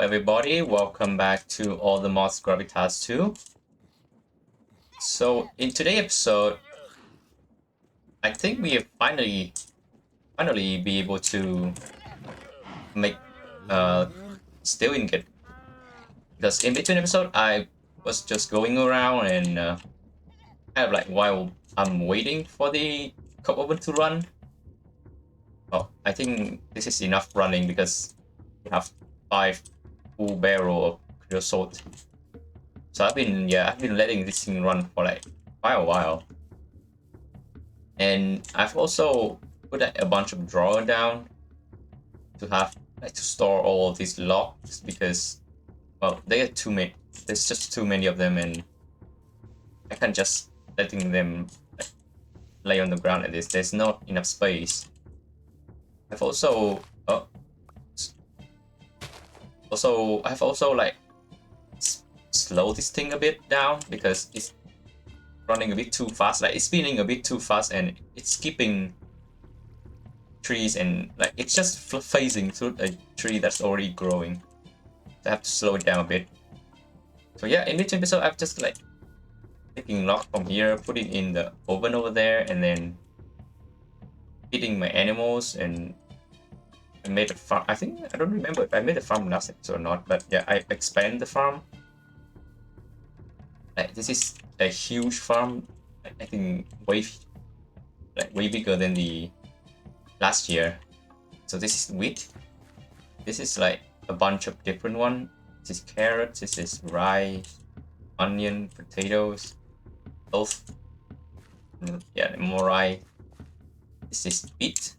everybody, welcome back to All the Mods Gravitas 2. So in today's episode, I think we have finally be able to make steel ingot. Because in between episode I was just going around and kind of like while I'm waiting for the cup oven to run. Well, I think this is enough running because we have 5 full barrel of creosote. So I've been letting this thing run for like quite a while. And I've also put like, a bunch of drawer down to have like to store all of these logs because well they are too many. There's just too many of them and I can't just letting them like, lay on the ground like this. There's not enough space. I've also I've also like slow this thing a bit down because it's running a bit too fast, like it's spinning a bit too fast and it's skipping trees and like it's just phasing through a tree that's already growing. So I have to slow it down a bit. So yeah, in this episode I've just like taking log from here, putting in the oven over there and then feeding my animals, and I made a farm. I don't remember if I made a farm last episode or not, but yeah, I expand the farm. Like this is a huge farm. I think way bigger than the last year. So this is wheat. This is like a bunch of different one. This is carrots. This is rye, onion, potatoes, both. Yeah, more rye. This is beet.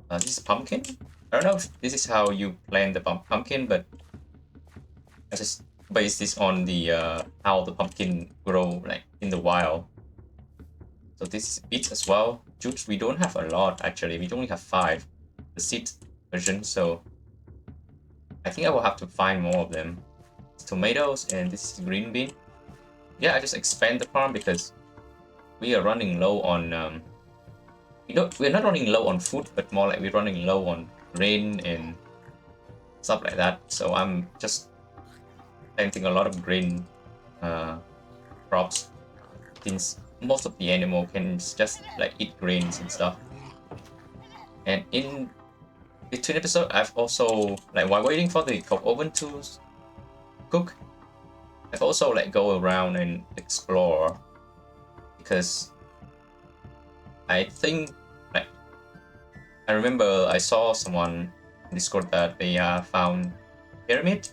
This is pumpkin. I don't know if this is how you plant the pumpkin, but I just base this on the how the pumpkin grow like in the wild. So this is beets as well. Jutes we don't have a lot actually. We only have 5, the seed version. So I think I will have to find more of them. It's tomatoes and this is green bean. Yeah, I just expand the farm because we are running low on we're not running low on food, but more like we're running low on grain and stuff like that. So I'm just planting a lot of grain crops since most of the animal can just like eat grains and stuff. And in between episode I've also like while waiting for the cook oven to cook, I've also like go around and explore because I think like I remember I saw someone in Discord that they found pyramid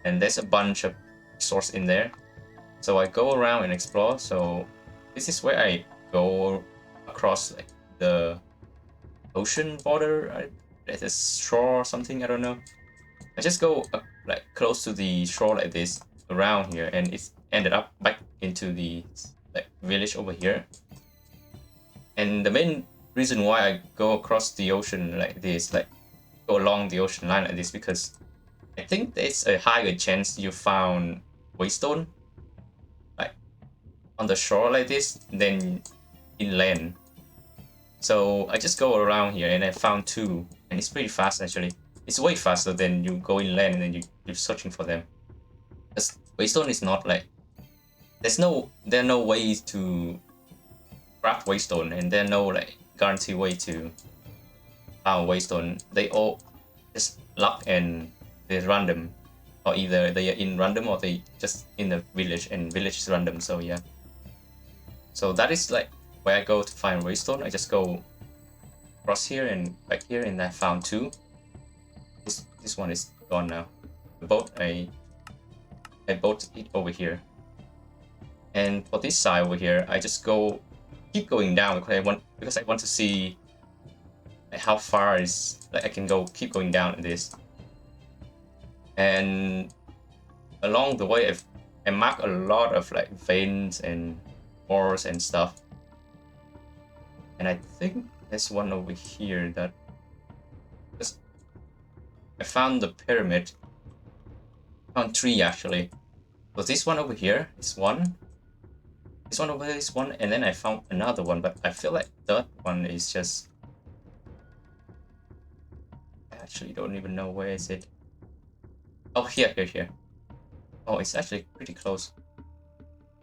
and there's a bunch of resource in there. So I go around and explore. So this is where I go across like the ocean border. There's a shore or something, I don't know. I just go like close to the shore like this around here and it's ended up back into the like village over here. And the main reason why I go across the ocean like this, like go along the ocean line like this, because I think there's a higher chance you found waystone like on the shore like this than inland. So I just go around here and I found 2 and it's pretty fast actually. It's way faster than you go inland and then you're searching for them. Because waystone is not like there are no ways to craft waystone and there are no like guarantee way to find waystone. They all just luck and they're random, or either they are in random or they just in the village and village is random. So yeah, so that is like where I go to find waystone. I just go across here and back here and I found 2. This one is gone now. The boat I boat it over here, and for this side over here I just keep going down because I want to see like how far is like I can keep going down in this. And along the way I mark a lot of like veins and ores and stuff. And I think there's one over here that I found the pyramid. I found 3 actually. So this one over here is 1. This one over here is 1, and then I found another one, but I feel like that one is just I actually don't even know where is it. Oh, here. Oh, it's actually pretty close.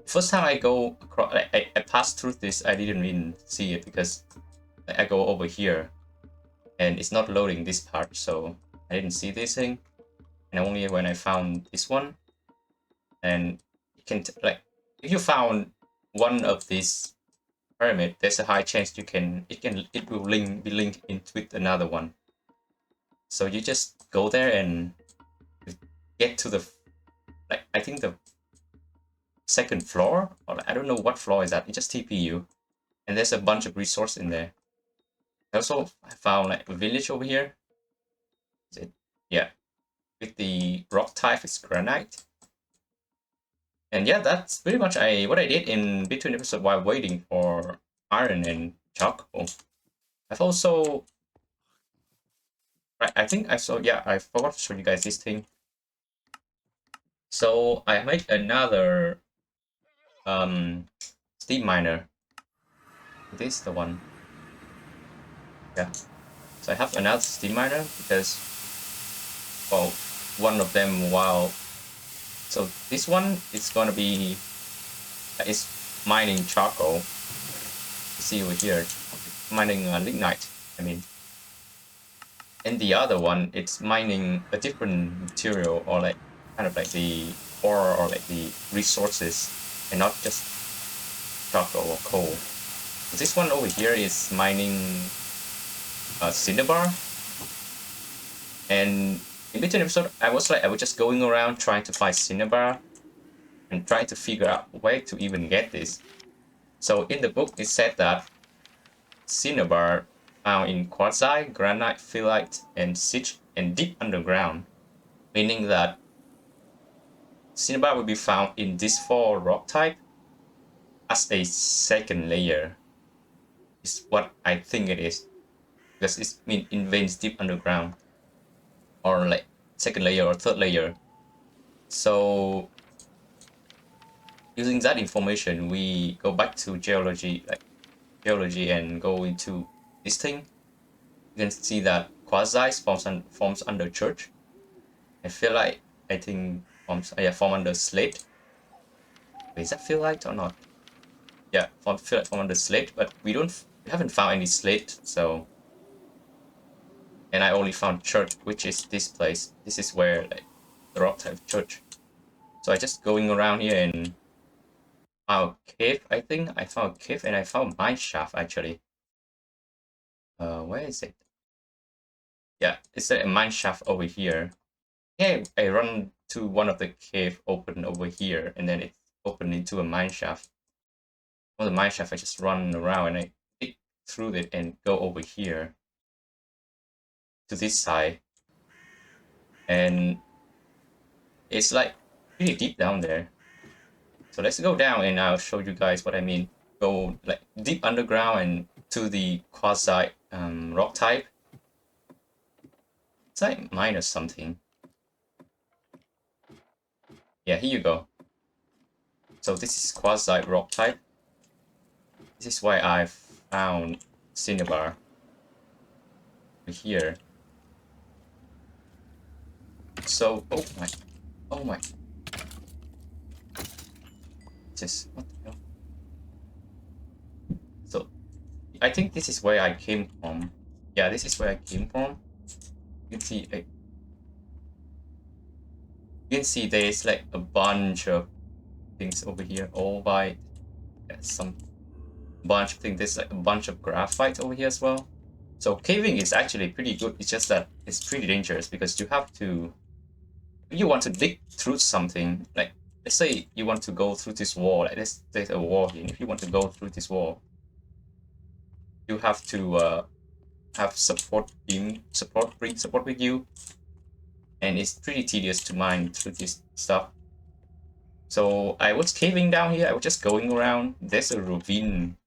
First time I go across, I passed through this, I didn't even see it because I go over here and it's not loading this part, so I didn't see this thing. And only when I found this one, and you can like if you found one of these pyramid, there's a high chance it will be linked in with another one. So you just go there and get to the I think the second floor, or I don't know what floor is that. It just TP you, and there's a bunch of resource in there. Also, I found like a village over here. Is it? Yeah, with the rock type is granite. And yeah, that's pretty much what I did in between episodes while waiting for iron and charcoal. I've also, I think I saw, yeah, I forgot to show you guys this thing. So I made another steam miner. This is the one. Yeah. So I have another steam miner because, well, one of them while. So this one is gonna be, it's mining charcoal. You see over here, mining lignite. I mean. And the other one, it's mining a different material or like kind of like the ore or like the resources and not just charcoal or coal. So this one over here is mining cinnabar. And in between episode, I was just going around trying to find cinnabar and trying to figure out where to even get this. So in the book, it said that cinnabar found in quartzite, granite, phyllite, and siege and deep underground, meaning that cinnabar will be found in these 4 rock type as a second layer. Is what I think it is, because it's in veins deep underground, or like second layer or third layer. So using that information, we go back to geology, and go into this thing. You can see that quartzite forms under church. I feel like I think form under slate. Wait, is that phyllite or not? Yeah, form under slate, but we haven't found any slate. So, and I only found church, which is this place. This is where like the rock type church. So I just going around here and found a cave. I think I found a cave and I found mine shaft actually. Where is it? Yeah, it's a mine shaft over here. Yeah, I run to one of the cave open over here, and then it opened into a mine shaft. On the mine shaft, I just run around and I dig through it and go over here to this side, and it's like pretty deep down there. So let's go down and I'll show you guys what I mean. Go like deep underground and to the quartzite rock type. It's like mine or something. Yeah, here you go. So this is quartzite rock type. This is why I found cinnabar here. So, oh my. Just, what the hell? So, I think this is where I came from. Yeah, this is where I came from. You can see, there's like a bunch of things over here. All by some bunch of things. There's like a bunch of graphite over here as well. So caving is actually pretty good. It's just that it's pretty dangerous because you have to. If you want to dig through something, like let's say you want to go through this wall. Like there's a wall here. If you want to go through this wall, you have to have support with you, and it's pretty tedious to mine through this stuff. So I was caving down here. I was just going around. There's a ravine,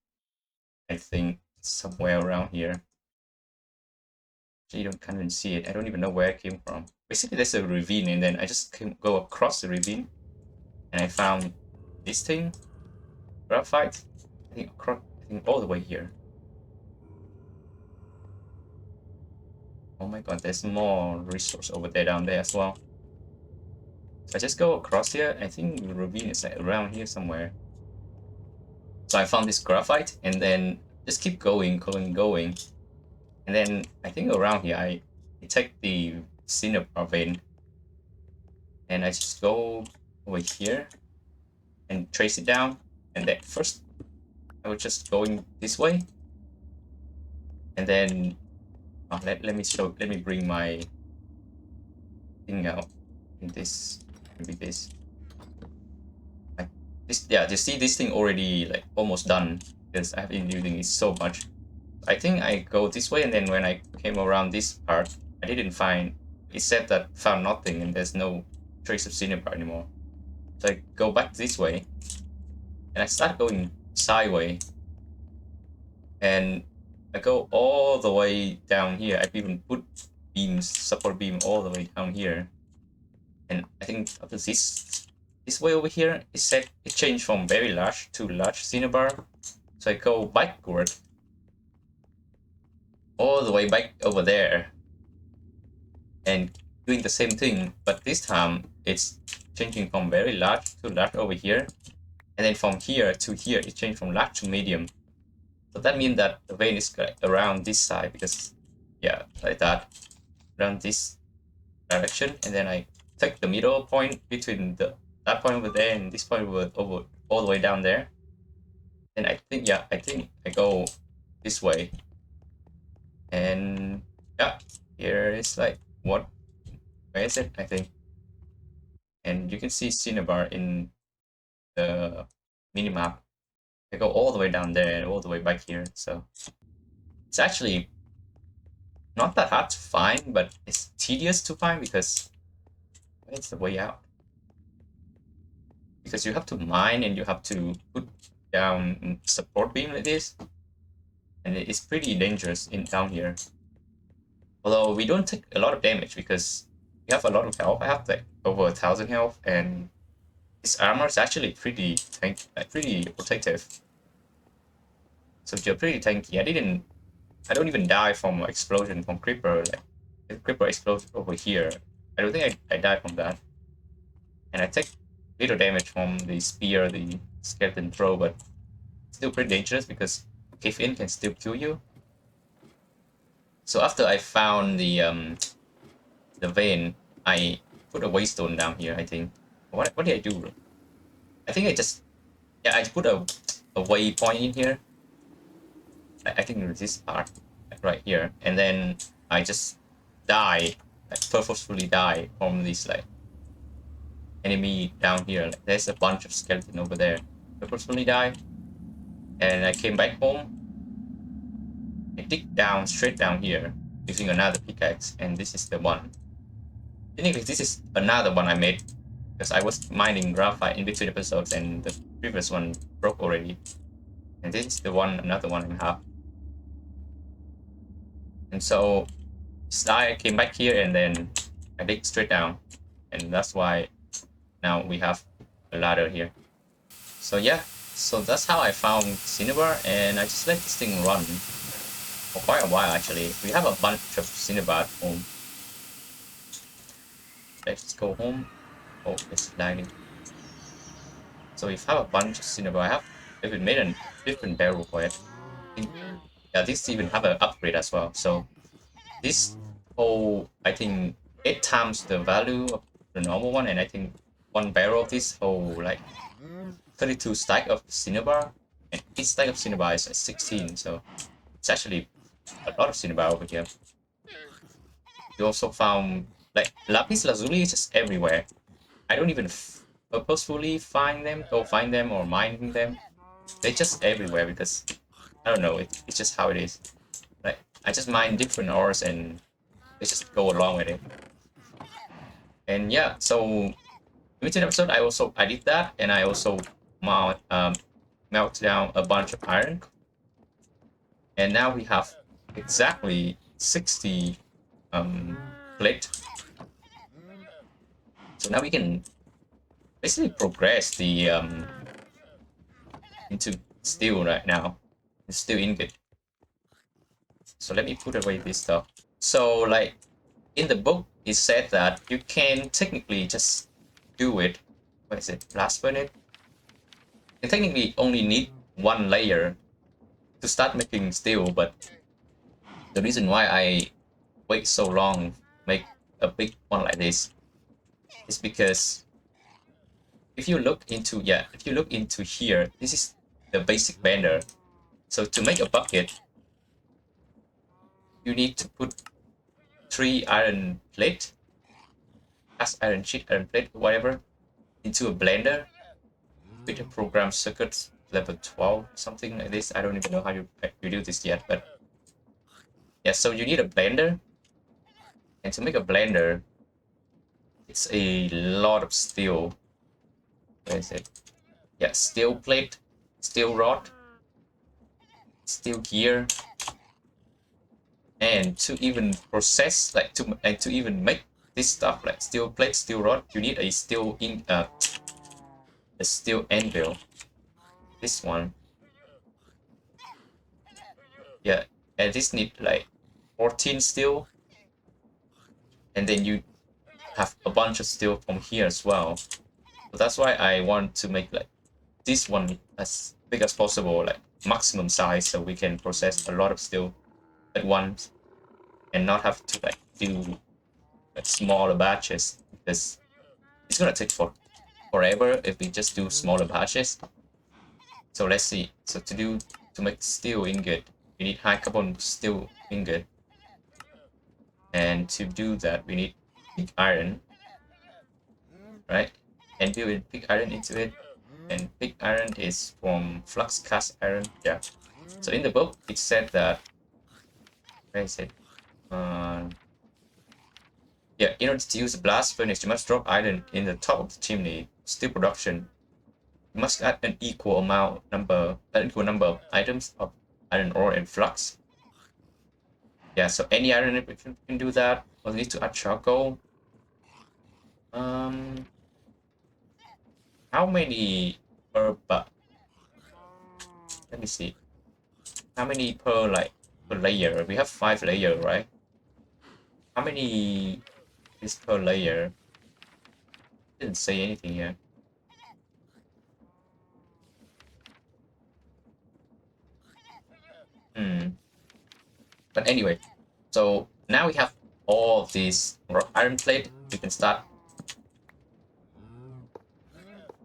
I think, somewhere around here. You can't even see it. I don't even know where it came from. Basically, there's a ravine, and then I just go across the ravine, and I found this thing, graphite. I think all the way here. Oh my god, there's more resource over there down there as well. So I just go across here. I think the ravine is like around here somewhere. So I found this graphite and then just keep going. And then I think around here I take the cinnabar vein and I just go over here and trace it down. And then first I was just going this way. And then let me bring my thing out in this, maybe this. Like this, yeah, you see this thing already like almost done because I've been using it so much. I think I go this way, and then when I came around this part, I didn't find, it said that found nothing and there's no trace of cinnabar anymore. So I go back this way and I start going sideways and I go all the way down here. I've even put beams, support beam all the way down here. And I think after this way over here, it said it changed from very large to large cinnabar. So I go backward all the way back over there and doing the same thing, but this time it's changing from very large to large over here, and then from here to here it changed from large to medium. So that means that the vein is around this side, because yeah, like that, around this direction, and then I take the middle point between that point over there and this point over all the way down there. And I think I go this way, and yeah, here is like where is it, I think. And you can see cinnabar in the minimap. I go all the way down there and all the way back here, so it's actually not that hard to find, but it's tedious to find because it's the way out. Because you have to mine and you have to put down support beam like this, and it's pretty dangerous in down here. Although we don't take a lot of damage because we have a lot of health. I have like over 1,000 health, and this armor is actually pretty pretty protective. So you're pretty tanky. I don't even die from explosion from creeper. Like if creeper explodes over here, I don't think I die from that. And I take little damage from the spear, the skeleton throw, but still pretty dangerous because cave in can still kill you. So after I found the vein, I put a waystone down here. I think. What did I do? I think I put a waypoint in here. I think this part right here, and then I just die, like purposefully die from this like enemy down here. Like, there's a bunch of skeleton over there. Purposefully die, and I came back home. I dig down straight down here using another pickaxe, and this is the one. Technically, this is another one I made because I was mining graphite in between episodes, and the previous one broke already. And this is the one, another one I have. And so I came back here and then I dig straight down, and that's why now we have a ladder here. So yeah, so that's how I found cinnabar, and I just let this thing run for quite a while actually. We have a bunch of cinnabar at home. Let's go home. Oh, it's lagging. So we have a bunch of cinnabar. I have even made a different barrel for it. Yeah, this even have an upgrade as well. So this whole, I think 8 times the value of the normal one, and I think one barrel of this whole like 32 stack of cinnabar, and each stack of cinnabar is 16. So it's actually a lot of cinnabar over here. You also found like lapis lazuli is just everywhere. I don't even purposefully find them, go find them or mine them. They're just everywhere because I don't know, it's just how it is. Like I just mine different ores and they just go along with it. And yeah, so in between episode I did that, and I also melt down a bunch of iron. And now we have exactly 60 plate. So now we can basically progress the into steel right now. It's steel ingot. So let me put away this stuff. So like in the book it said that you can technically just do it, what is it, blast furnace, you technically only need one layer to start making steel, but the reason why I wait so long to make a big one like this is because if you look into here, this is the basic blender. So to make a bucket, you need to put 3 iron plate, cast iron sheet, iron plate, whatever, into a blender with a program circuit level 12, something like this. I don't even know how you do this yet, but yeah, so you need a blender, and to make a blender, it's a lot of steel. Where is it? Yeah, steel plate, steel rod, steel gear, and to even process, like to even make this stuff like steel plate, steel rod, you need a steel anvil. This one, yeah, and this need like 14 steel, and then you have a bunch of steel from here as well. So that's why I want to make like this one as big as possible, like maximum size, so we can process a lot of steel at once and not have to like do like smaller batches, because it's gonna take forever if we just do smaller batches. So let's see. So to make steel ingot, we need high carbon steel ingot, and to do that we need pig iron, right? And build pig iron into it, and pig iron is from flux cast iron. Yeah. So in the book it said that, where is it? Yeah, in order to use a blast furnace, you must drop iron in the top of the chimney. Steel production, you must add an equal number of items of iron ore and flux. Yeah, so any iron we can do that. We'll need to add charcoal. How many per but let me see. How many per layer? We have 5 layers, right? How many is per layer? Didn't say anything here. But anyway, so now we have all of these iron plate. We can start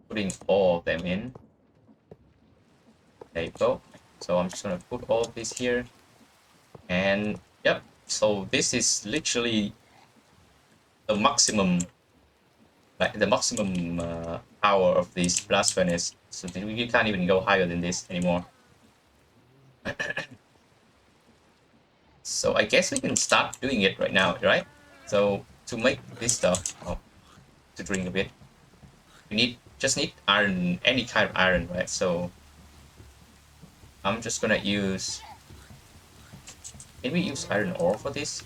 putting all of them in. There you go. So I'm just gonna put all of this here, and yep. So this is literally the maximum, power of this blast furnace. So we can't even go higher than this anymore. So I guess we can start doing it right now, right? So to make this stuff, to drink a bit, we just need iron, any kind of iron, right? So I'm just gonna use. Can we use iron ore for this?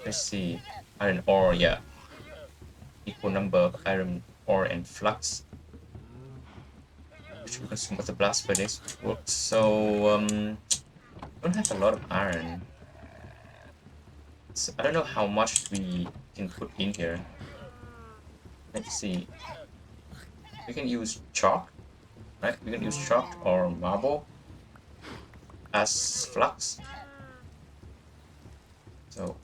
Let's see. Iron ore, yeah. Equal number of iron ore and flux, which we consume with the blast furnace works. So don't have a lot of iron. So I don't know how much we can put in here. Let's see. We can use chalk, right? We can use chalk or marble as flux. So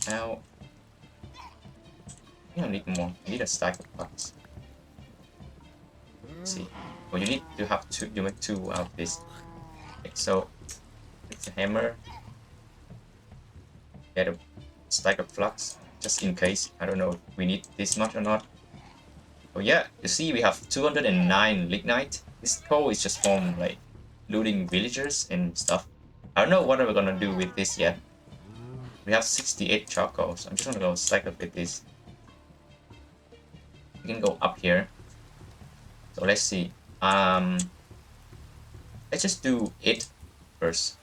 now you don't need more. You need a stack of flux. Let's see. Well, you need to have two. You make 2 out of this. Okay, so it's a hammer. Get a stack of flux just in case. I don't know if we need this much or not. Oh yeah, you see we have 209 lignite. This coal is just from like looting villagers and stuff. I don't know what we're gonna do with this yet. We have 68 charcoal, so I'm just gonna go stack up with this. We can go up here. So let's see. Let's just do it first.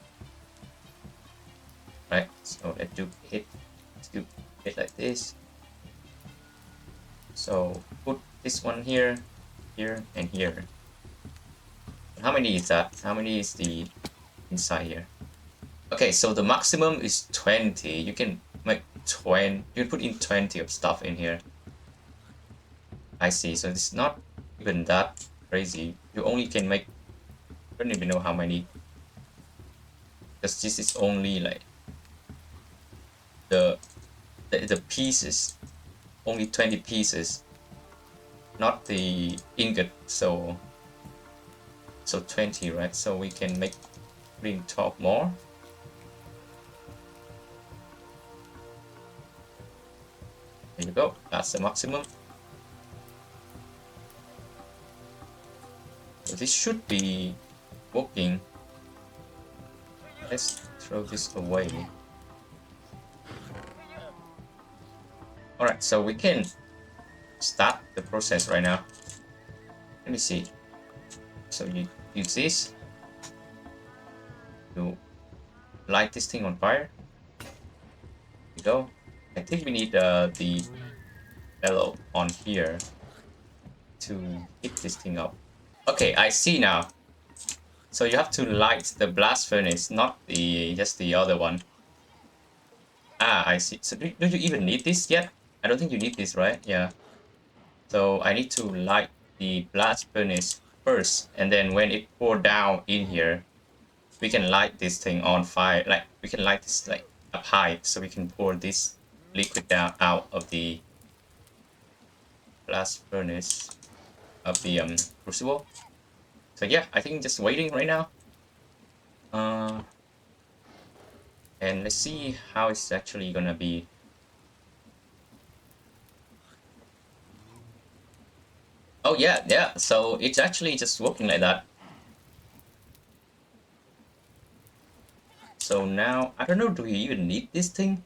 Right, so let's do it. Let's do it like this. So put this one here, here, and here. How many is that? How many is the inside here? Okay, so the maximum is 20. You can make 20. You can put in 20 of stuff in here. I see. So it's not even that crazy. You only can make, I don't even know how many, because this is only like the the pieces, only 20 pieces, not the ingot. So 20, right? So we can make green top more. There you go. That's the maximum. So this should be working. Let's throw this away. Alright, so we can start the process right now. Let me see. So you use this to light this thing on fire. There you go. I think we need the bellow on here to heat this thing up. Okay, I see now. So you have to light the blast furnace, not the just the other one. Ah, I see. So do you even need this yet? I don't think you need this, right? Yeah. So I need to light the blast furnace first, and then when it pour down in here, we can light this thing on fire. Like we can light this like up high, so we can pour this liquid down out of the blast furnace of the crucible. So yeah, I think just waiting right now. And let's see how it's actually gonna be. Oh yeah, yeah. So it's actually just working like that. So now I don't know. Do we even need this thing?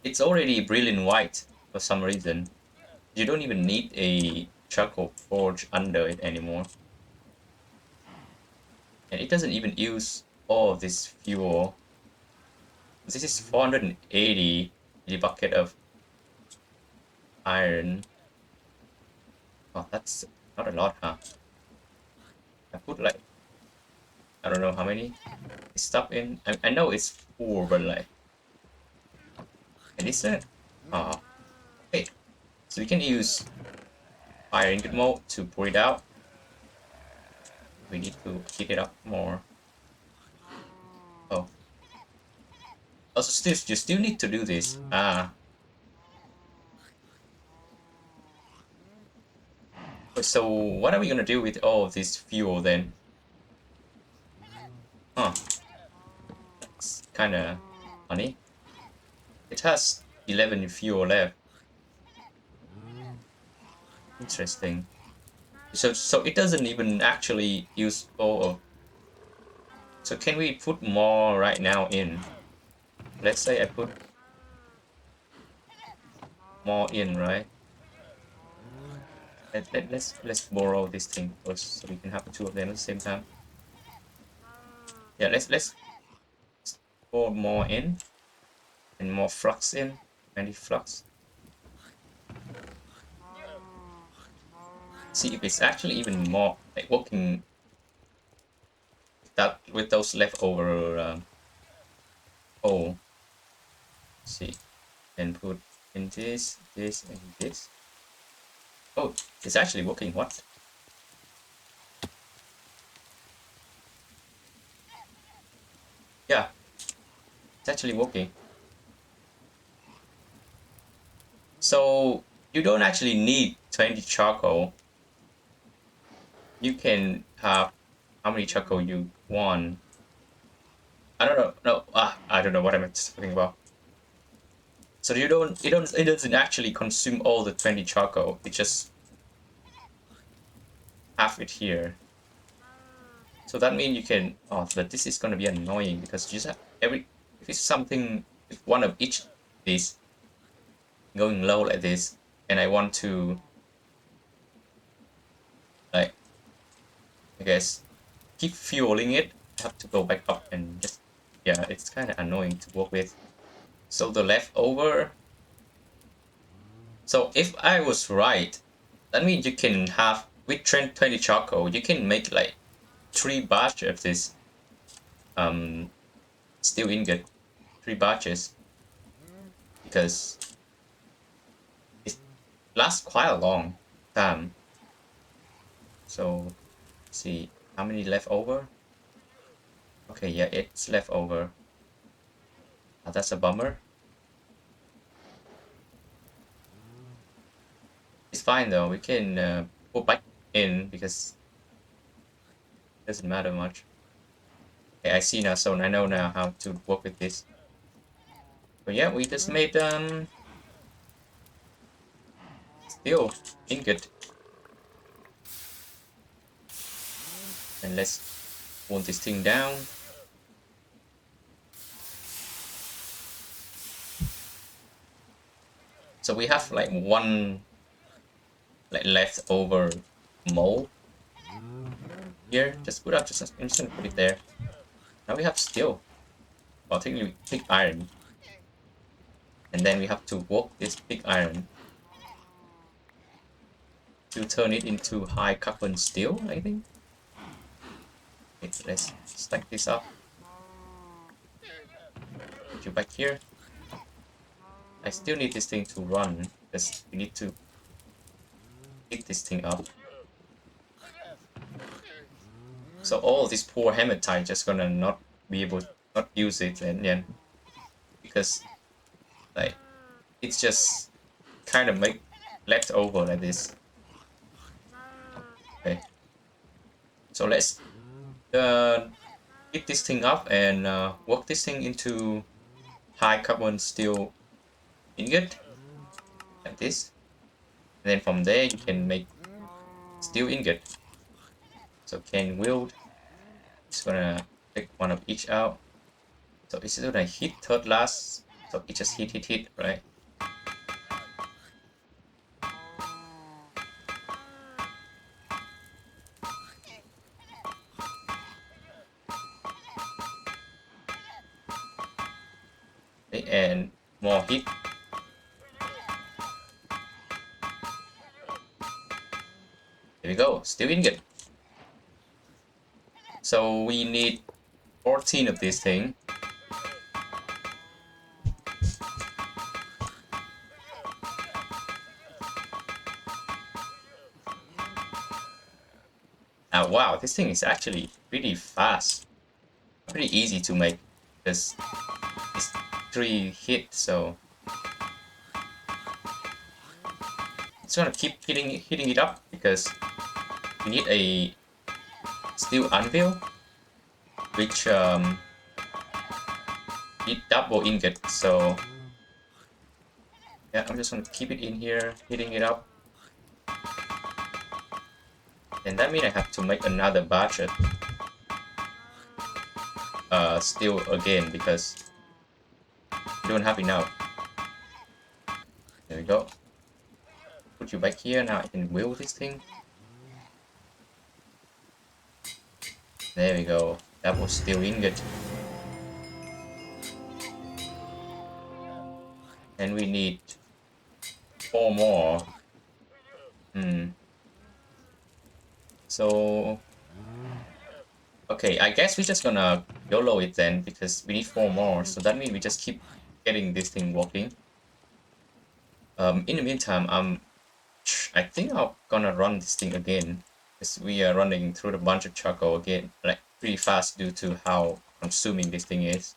It's already brilliant white for some reason. You don't even need a charcoal forge under it anymore. And it doesn't even use all of this fuel. This is 480 bucket of iron. Oh, that's not a lot, huh? I put like, I don't know how many stuff in. I know it's 4, but like, and it's it. Oh, okay. So we can use fire ingot mode to pour it out. We need to heat it up more. Oh. Also, still, you still need to do this. So what are we gonna do with all of this fuel then? Huh. That's kinda funny. It has 11 fuel left. Interesting. So it doesn't even actually use all of. So can we put more right now in? Let's say I put more in, right? Let's borrow this thing first so we can have 2 of them at the same time. Yeah, let's pour more in and more flux in. 20 flux. See if it's actually even more like working that with those leftover oh, see, and put in this, and this. Oh, it's actually working. What? Yeah, it's actually working. So you don't actually need 20 charcoal. You can have how many charcoal you want. I don't know. No, I don't know what I'm talking about. So you don't. It doesn't actually consume all the 20 charcoal. It just have it here. So that means you can. Oh, but this is gonna be annoying because you just have every. If it's something, if one of each is going low like this, and I want to, like, I guess, keep fueling it, I have to go back up and just, yeah, it's kind of annoying to work with. So the leftover. So if I was right, that means you can have with 20 charcoal, you can make like 3 batches of this steel ingot, 3 batches, because it lasts quite long. time. So see how many left over. Okay, yeah, it's left over. That's a bummer. It's fine though. We can put back in because it doesn't matter much. Okay, I see now, so I know now how to work with this. But yeah, we just made steel ingot, and let's pull this thing down. So we have like one like leftover mold here. Just put up. I'm just gonna put it there. Now we have steel. Well, technically pig iron, and then we have to work this pig iron to turn it into high carbon steel, I think. Okay, let's stack this up. Put you back here. I still need this thing to run because we need to pick this thing up. So all this poor hematite just gonna not be able to not use it, and yeah, because like it's just kind of make left over like this. Okay, so let's pick this thing up and work this thing into high carbon steel ingot like this, and then from there you can make steel ingot. So can wield. Just gonna take one of each out. So it's gonna hit third last. So it just hit, right? Okay, and more hit. There we go, steel ingot. So we need 14 of this thing. Wow, this thing is actually pretty fast. Pretty easy to make because it's 3 hits, so it's gonna keep hitting it up because we need a steel anvil, which need double ingot. So yeah, I'm just gonna keep it in here, hitting it up. And that means I have to make another batch of steel again because we don't have enough. There we go. Put you back here. Now I can wheel this thing. There we go. That was steel ingot. And we need 4 more. So okay, I guess we're just gonna YOLO it then because we need 4 more. So that means we just keep getting this thing working. In the meantime, I think I'm gonna run this thing again because we are running through a bunch of charcoal again, like pretty fast due to how consuming this thing is.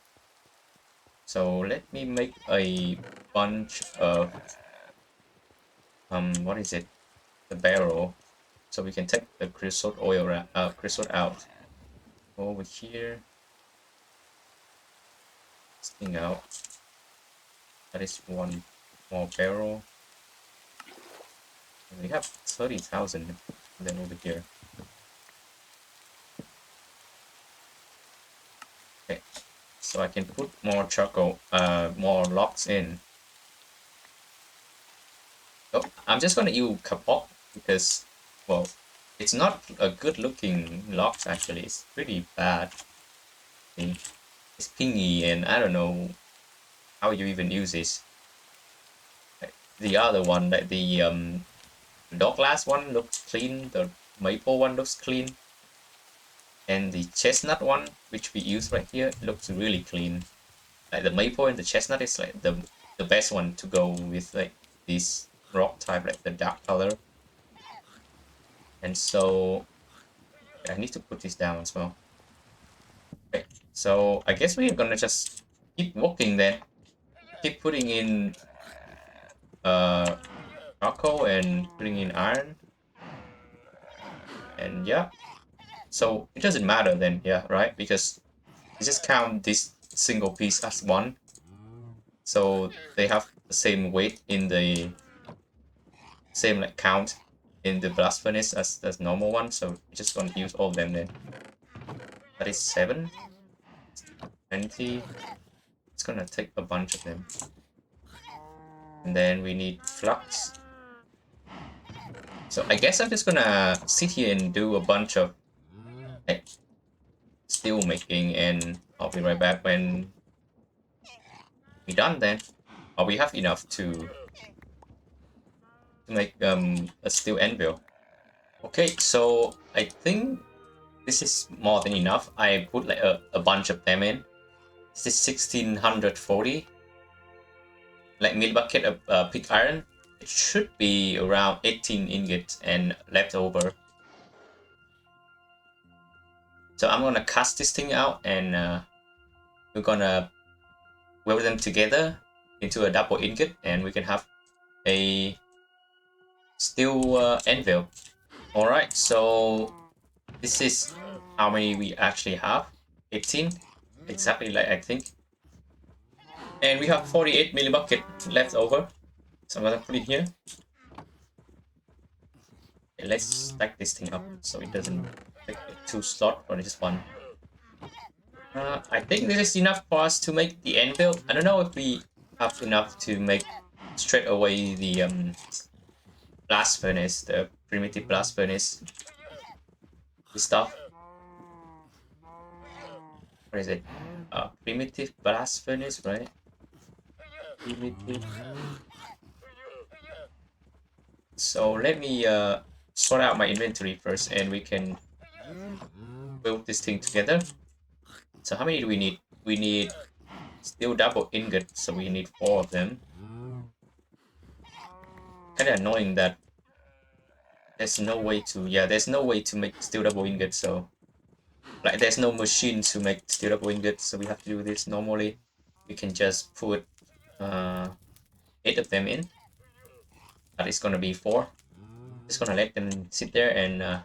So let me make a bunch of what is it? The barrel, so we can take the creosote oil creosote out. Over here, this thing out. That is 1 more barrel. And we have 30,000. Then over here. Okay, so I can put more charcoal, more logs in. So I'm just gonna use kapok because, well, it's not a good looking log actually. It's pretty bad. It's pingy and I don't know how you even use this. The other one, like the Douglas one looks clean, the maple one looks clean, and the chestnut one, which we use right here, looks really clean. Like the maple and the chestnut is like the best one to go with like this rock type, like the dark color. And so I need to put this down as well. Okay, so I guess we're gonna just keep walking then. Keep putting in charcoal and putting in iron. And yeah, so it doesn't matter then, yeah, right? Because you just count this single piece as one. So they have the same weight in the same like count in the blast furnace as the normal one. So we're just gonna use all of them then. That is 7, 20. It's gonna take a bunch of them. And then we need flux. So I guess I'm just gonna sit here and do a bunch of like, steel making, and I'll be right back when we're done then. Or we have enough to make a steel anvil. Okay, so I think this is more than enough. I put like a bunch of them in. This is 1640. Like mid bucket of pig iron. It should be around 18 ingots and left over. So I'm gonna cast this thing out, and we're gonna weld them together into a double ingot, and we can have a steel anvil. Alright, so this is how many we actually have. 18, exactly like I think. And we have 48 millibucket left over. So I'm gonna put it here. Okay, let's stack this thing up so it doesn't take 2 slots or just 1. I think this is enough for us to make the anvil. I don't know if we have enough to make straight away the blast furnace, the primitive blast furnace stuff. What is it? Primitive blast furnace, right? Primitive. So let me sort out my inventory first, and we can build this thing together. So how many do we need? We need steel double ingot, so we need 4 of them. Kind of annoying that there's no way to, there's no way to make steel double ingot, so like there's no machine to make steel double ingot, so we have to do this normally. We can just put 8 of them in. That is gonna be 4. Just gonna let them sit there and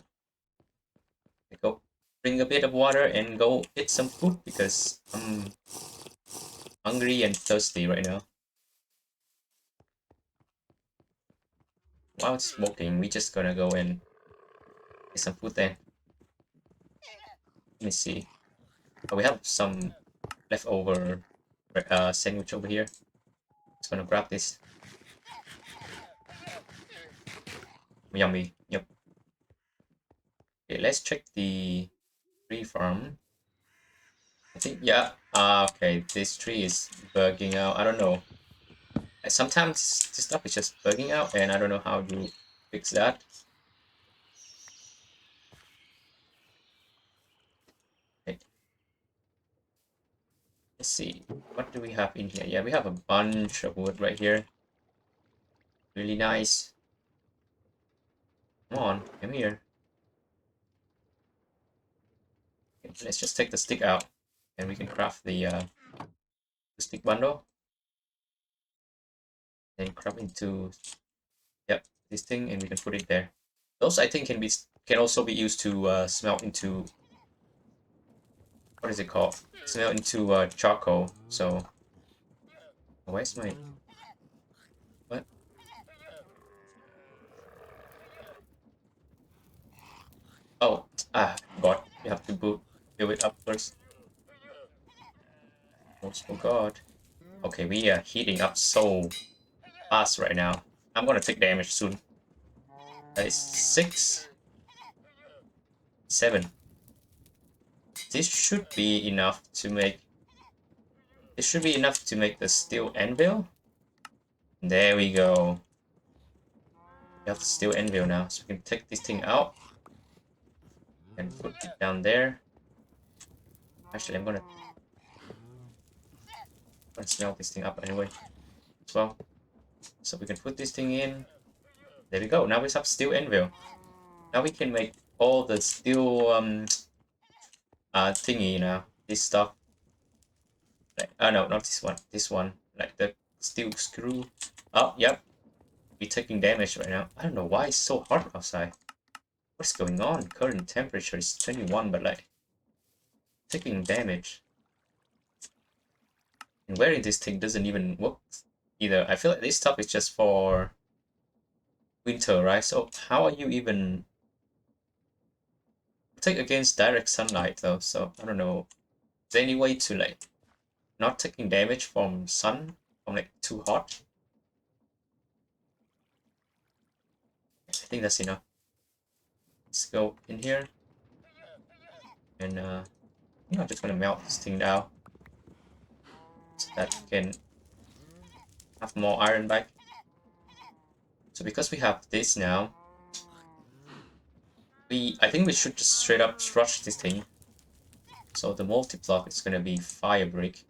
go bring a bit of water and go eat some food because I'm hungry and thirsty right now. While it's smoking, we just gonna go and get some food then. Let me see. Oh, we have some leftover sandwich over here. Just gonna grab this. Yummy. Yep. Okay, let's check the tree farm. I think, yeah. Okay, this tree is bugging out. I don't know. Sometimes this stuff is just bugging out, and I don't know how to fix that. Okay. Let's see. What do we have in here? Yeah, we have a bunch of wood right here. Really nice. Come on, come here. Okay, let's just take the stick out, and we can craft the stick bundle. Then craft into this thing, and we can put it there. Those I think can also be used to smelt into, what is it called? Smelt into charcoal. So where's my what? Oh, God, you have to build it up first. Almost forgot. Okay, we are heating up so fast right now. I'm gonna take damage soon. That is 6, 7. This should be enough to make. This should be enough to make the steel anvil. There we go. We have the steel anvil now, so we can take this thing out and put it down there. Actually, I'm gonna smelt this thing up anyway as well. So we can put this thing in. There we go. Now we have steel anvil. Now we can make all the steel thingy now. This stuff. Like, no, not this one. This one. Like the steel screw. Oh, yep. We're taking damage right now. I don't know why it's so hot outside. What's going on? Current temperature is 21, but like taking damage. And wearing this thing doesn't even work either. I feel like this stuff is just for winter, right? So how are you even take against direct sunlight though? So I don't know. Is there any way to like not taking damage from sun from like too hot? I think that's enough. Let's go in here. And I'm just gonna melt this thing down so that we can have more iron back. So because we have this now, I think we should just straight up rush this thing. So the multi-block is gonna be fire brick.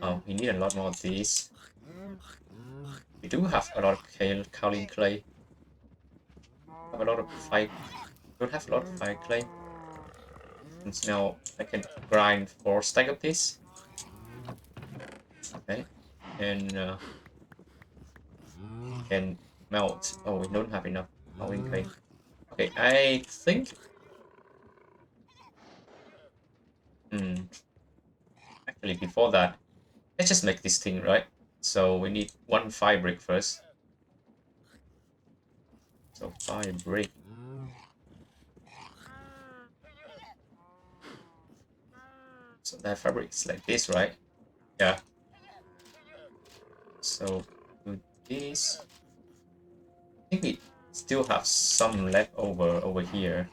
Oh, we need a lot more of these. We do have a lot of kaolin clay. Have a lot of fire. Don't have a lot of fire clay. And so now I can grind 4 stack of this. Okay, and can melt. Oh, we don't have enough kaolin clay. Okay, I think. Actually, before that, let's just make this thing, right? So we need 1 fire brick first. So fire brick. So that fabric is like this, right? Yeah. So do this. I think we still have some left over here.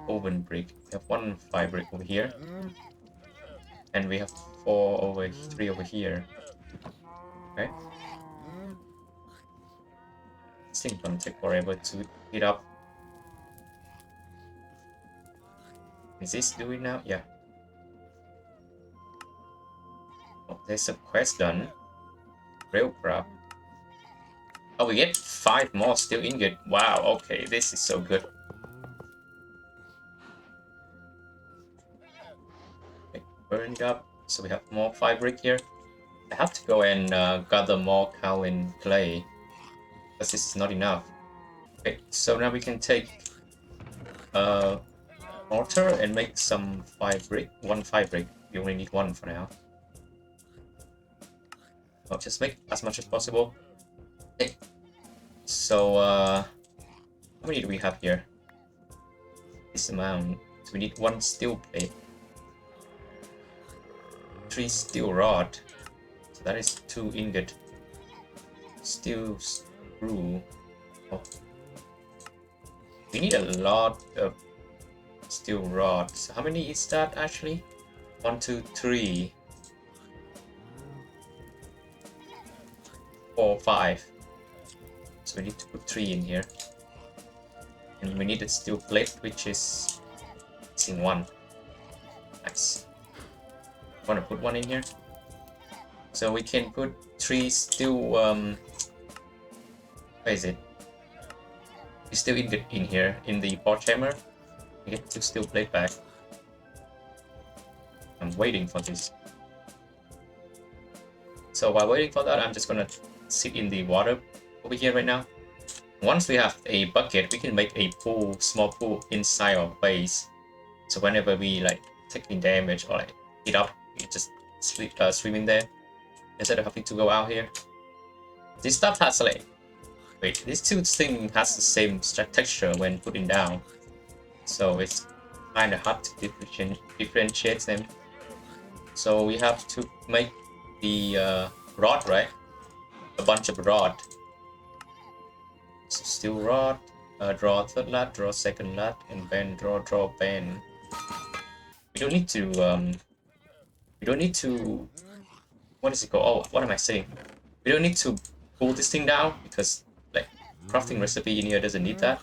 Oven brick. We have 1 fire brick over here. And we have 3 over here. Okay. This thing gonna take forever to heat up. Is this doing now? Yeah. Oh, there's a quest done. Railcraft. Oh, we get 5 more steel ingot. Wow, okay, this is so good. Okay, burned up. So we have more fire brick here. I have to go and gather more kaolin clay, because this is not enough. Okay, so now we can take mortar and make some fire brick. 1 fire brick. We only need 1 for now. I'll just make as much as possible. Okay. So how many do we have here? This amount. So we need 1 steel plate. 3 steel rod. So that is 2 ingot. Steel screw. Oh. We need a lot of steel rods. So how many is that actually? 1, 2, 3, 4, 5. So we need to put 3 in here. And we need a steel plate, which is missing 1. Nice. I want to put 1 in here. So we can put 3 steel where is it? We still in here in the pot chamber. We get 2 steel plate back. I'm waiting for this. So while waiting for that, I'm just gonna sit in the water over here right now. Once we have a bucket, we can make a pool, small pool inside our base. So whenever we like taking damage or like heat up, we just swim in there instead of having to go out here. This stuff has like, wait, this 2 thing has the same texture when putting down, so it's kind of hard to differentiate them. So we have to make the rod, right? A bunch of rod. So steel rod, draw 3rd lat, draw 2nd lat, and bend, draw, bend. We don't need to. What is it called? Oh, what am I saying? We don't need to pull this thing down because like crafting recipe in here doesn't need that.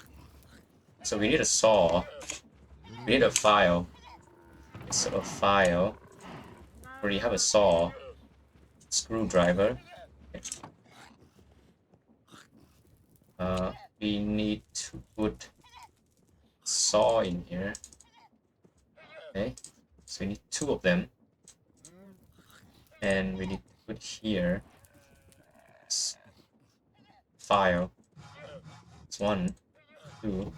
So we need a saw. We need a file. So a file. We already have a saw. Screwdriver. we need to put saw in here. Okay, so we need 2 of them, and we need to put here file. It's 1, 2,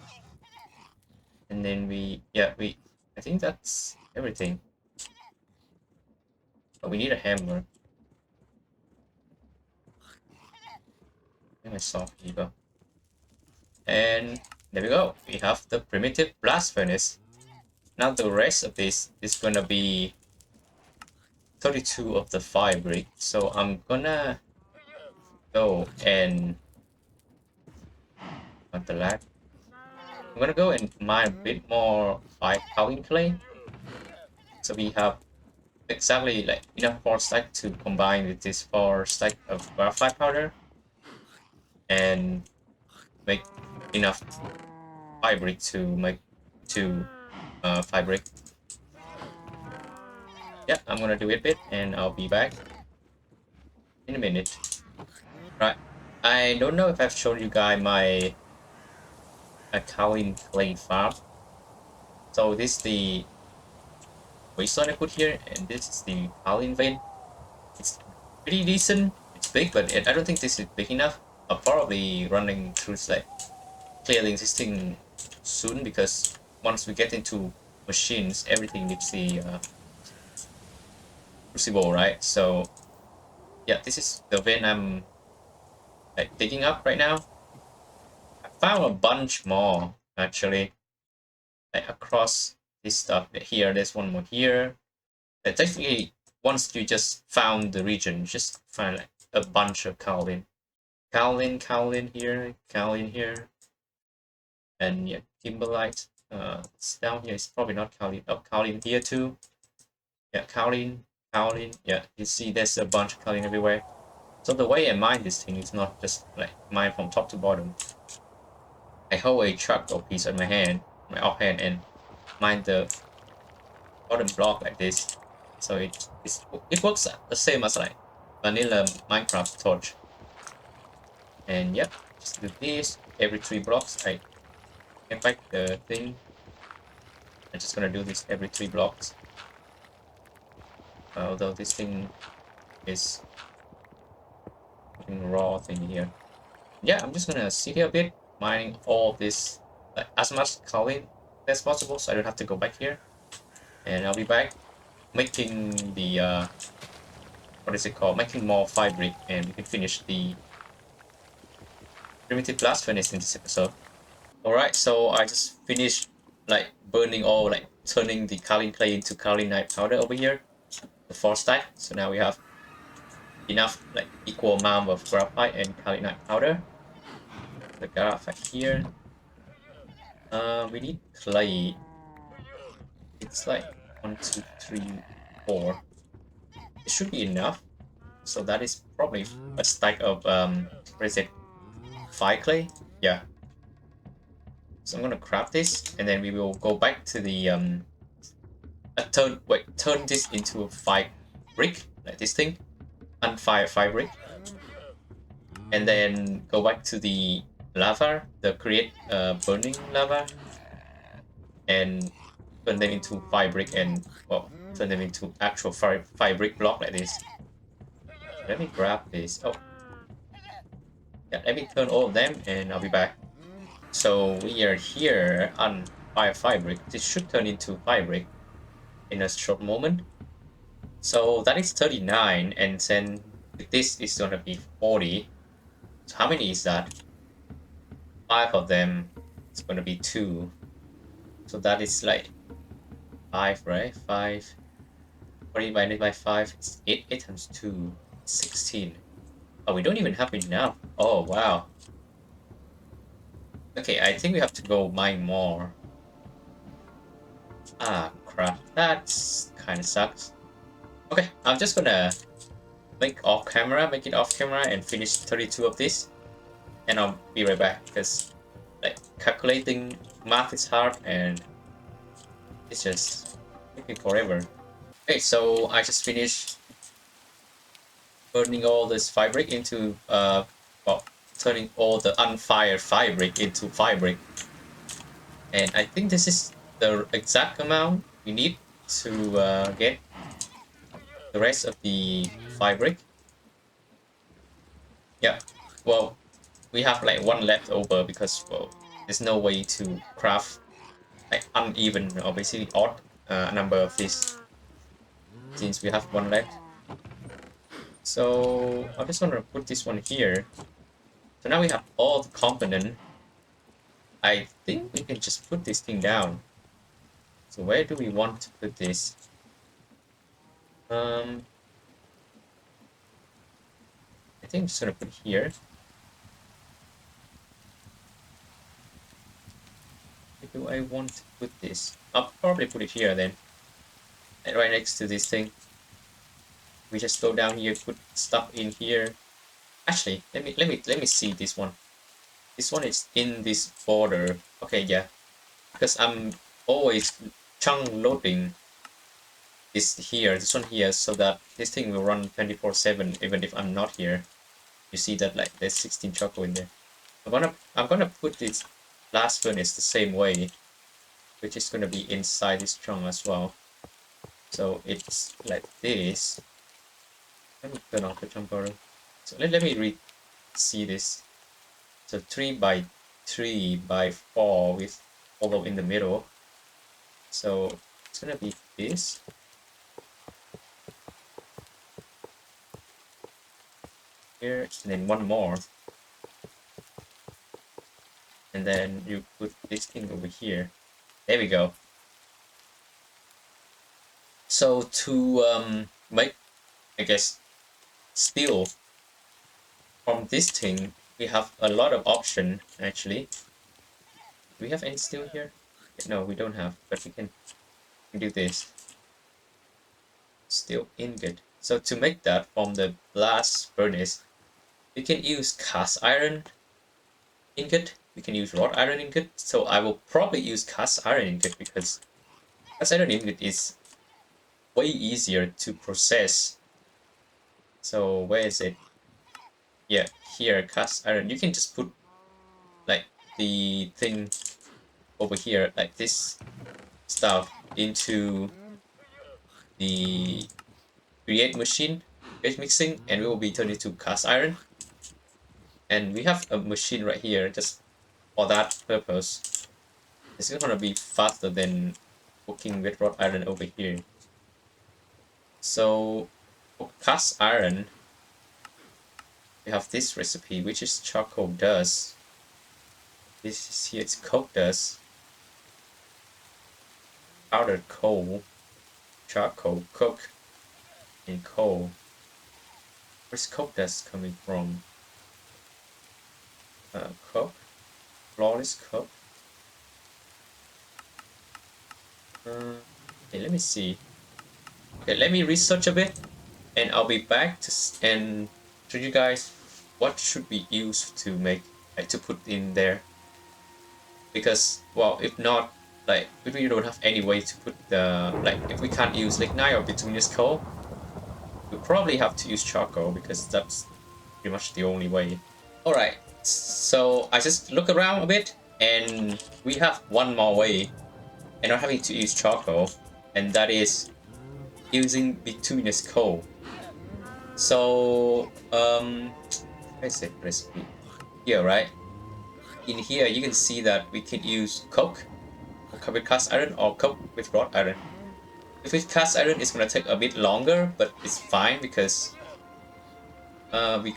and then I think that's everything. But we need a hammer. And I saw here. And there we go. We have the primitive blast furnace. Now the rest of this is gonna be 32 of the fire brick. So I'm gonna go and not the lag. I'm gonna go and mine a bit more fire cowling clay. So we have exactly like enough 4 stack to combine with this 4 stack of graphite powder and make enough fire brick to make 2 fire brick. Yeah, I'm gonna do it a bit and I'll be back in a minute. Right, I don't know if I've shown you guys my cowling clay farm. So this is the wasteland I put here, and this is the cowling vein. It's pretty decent. It's big, but I don't think this is big enough. I'll probably running through like clear the existing soon, because once we get into machines, everything needs the crucible, right? So yeah, this is the vein I'm like digging up right now. I found a bunch more actually, like across this stuff. Here, there's one more here. Technically, once you just found the region, you just find like a bunch of kaolin. Kaolin here, kaolin here, and yeah, kimberlite. It's down here. It's probably not kaolin. Oh, kaolin here too. Yeah, kaolin. Yeah, you see there's a bunch of kaolin everywhere. So the way I mine this thing is not just like mine from top to bottom. I hold a charcoal piece on my offhand, and mine the bottom block like this. So it works the same as like vanilla Minecraft torch. And yep, just do this every 3 blocks. I get back the thing. I'm just gonna do this every 3 blocks. Although this thing is putting raw thing here. Yeah, I'm just gonna sit here a bit, mining all this, like as much kaolin as possible, so I don't have to go back here. And I'll be back making the what is it called? Making more fire brick, and we can finish the primitive blast furnace in this episode. Alright, so I just finished like burning all, like turning the kaolin clay into kaolinite powder over here, the 4 stack. So now we have enough, like equal amount of graphite and kaolinite powder. The graphite here. We need clay. It's like 1, 2, 3, 4. It should be enough. So that is probably a stack of what is it? Fire clay? Yeah. So I'm gonna craft this, and then we will go back to the turn this into a fire brick, like this thing, unfire fire brick, and then go back to the lava, the create burning lava, and turn them into fire brick, and well, turn them into actual fire brick block like this. Let me grab this. Oh, yeah, let me turn all of them, and I'll be back. So we are here on fire brick. This should turn into fire brick in a short moment. So that is 39, and then this is gonna be 40. So how many is that? 5 of them. It's gonna be 2. So that is like 5, right? 5. 40 divided by 5 is 8. 8 times 2 is 16. Oh, we don't even have enough. Oh, wow. Okay, I think we have to go mine more. Ah, crap. That's kind of sucks. Okay, I'm just gonna make it off camera, and finish 32 of this. And I'll be right back, because like calculating math is hard and it's just taking forever. Okay, so I just finished burning all this fabric into well, turning all the unfired fabric into fabric. And I think this is the exact amount we need to get the rest of the fabric. Yeah, well, we have like one left over because, well, there's no way to craft like uneven or basically odd number of this since we have one left. So I just want to put this one here. So now we have all the component. I think we can just put this thing down. So where do we want to put this? I think I'm just gonna put it here. Where do I want to put this? I'll probably put it here then. And right next to this thing. We just go down here, put stuff in here. Actually, let me see this one. This one is in this border. Okay, yeah. Because I'm always chunk loading this one here, so that this thing will run 24/7 even if I'm not here. You see that like there's 16 charcoal in there. I'm gonna put this blast furnace the same way, which is gonna be inside this trunk as well. So it's like this. Let me turn off the jumper. So let me see this. So 3 by 3 by 4 with hollow in the middle. So it's gonna be this. Here, and then one more. And then you put this thing over here. There we go. So to make, I guess, steel from this thing, we have a lot of option actually. Do we have any steel here? No, we don't have, but we can do this. Steel ingot. So to make that from the blast furnace, we can use cast iron ingot. We can use wrought iron ingot. So I will probably use cast iron ingot because cast iron ingot is way easier to process. So where is it? Yeah, here, cast iron. You can just put like the thing over here, like this stuff, into the create machine, create mixing, and we will be turned into cast iron. And we have a machine right here just for that purpose. It's gonna be faster than cooking with wrought iron over here. So for cast iron, we have this recipe, which is charcoal dust. This is here, it's coke dust, powdered coal, charcoal, coke, and coal. Where's coke dust coming from? Coke, flawless coke. Okay, let me see. Okay, let me research a bit, and I'll be back and show you guys what should we use to make, like, to put in there. Because, well, if not, like, if we don't have any way to put the, like, if we can't use lignite or bituminous coal, we'll probably have to use charcoal because that's pretty much the only way. Alright, so I just look around a bit and we have one more way and not having to use charcoal, and that is using bituminous coal. So, where is it? Recipe. Here, right? In here, you can see that we can use coke with cast iron or coke with wrought iron. If it's cast iron, it's gonna take a bit longer, but it's fine because we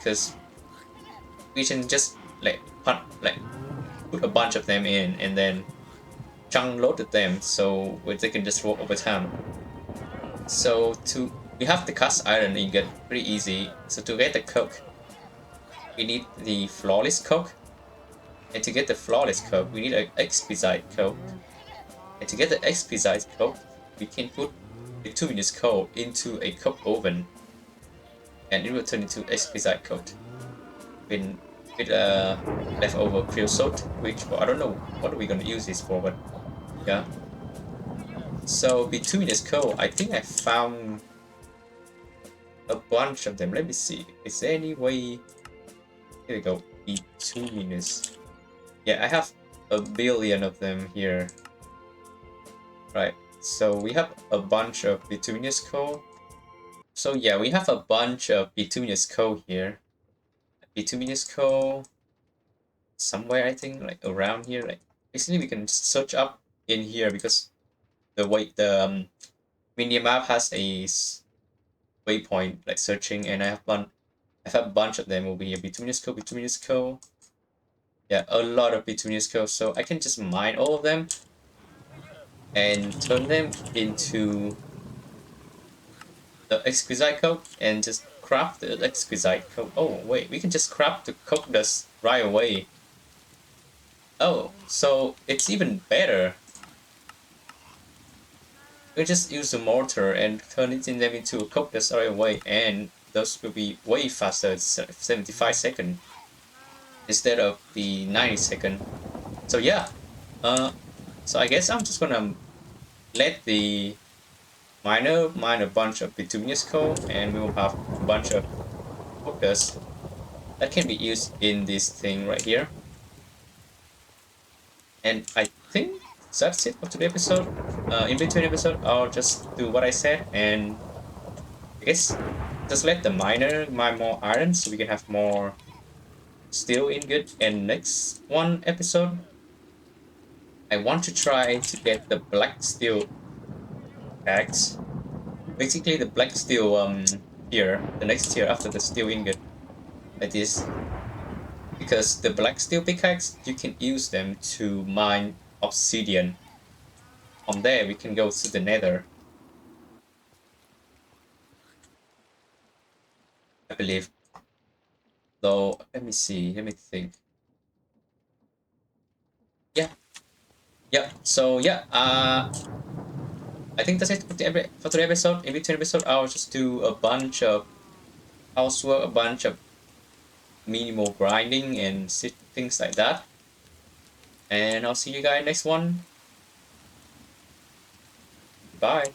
can just like put a bunch of them in and then chunk loaded them so they can just work over time. So we have the cast iron ingot, pretty easy. So to get the coke, we need the flawless coke. And to get the flawless coke, we need an exquisite coke. And to get the exquisite coke, we can put bituminous coal into a coke oven, and it will turn into exquisite coke with leftover creosote, which, well, I don't know what are we gonna use this for, but yeah. So bituminous coal, I think I found a bunch of them. Let me see. Is there any way? Here we go. bituminous. Yeah, I have a billion of them here. Right, so we have a bunch of bituminous coal. So yeah, we have a bunch of bituminous coal here. Bituminous coal somewhere, I think, like around here. Like basically, we can search up in here because the mini map has a waypoint like searching, and I have a bunch of them over here. Bituminous coal. Yeah, a lot of bituminous coal. So I can just mine all of them and turn them into the exquisite coke and just craft the exquisite coke. Oh wait, we can just craft the coke dust right away. Oh, so it's even better. We just use the mortar and turn it in them into a coke dust right away, and those will be way faster. It's 75 seconds instead of the 90-second. So yeah, uh, so I guess I'm just gonna let the miner mine a bunch of bituminous coal, and we will have a bunch of coke dust that can be used in this thing right here. And I think that's it for today's episode. In between episode, I'll just do what I said, and I guess just let the miner mine more iron so we can have more steel ingot. And next one episode, I want to try to get the black steel axe. Basically, the black steel here, the next tier after the steel ingot, like this. Because the black steel pickaxe, you can use them to mine obsidian. From there, we can go to the nether, I believe. Though, let me see, let me think. Yeah, yeah, so yeah, I think that's it for for today's episode. In between episode, I'll just do a bunch of housework, a bunch of minimal grinding and things like that. And I'll see you guys next one. Bye.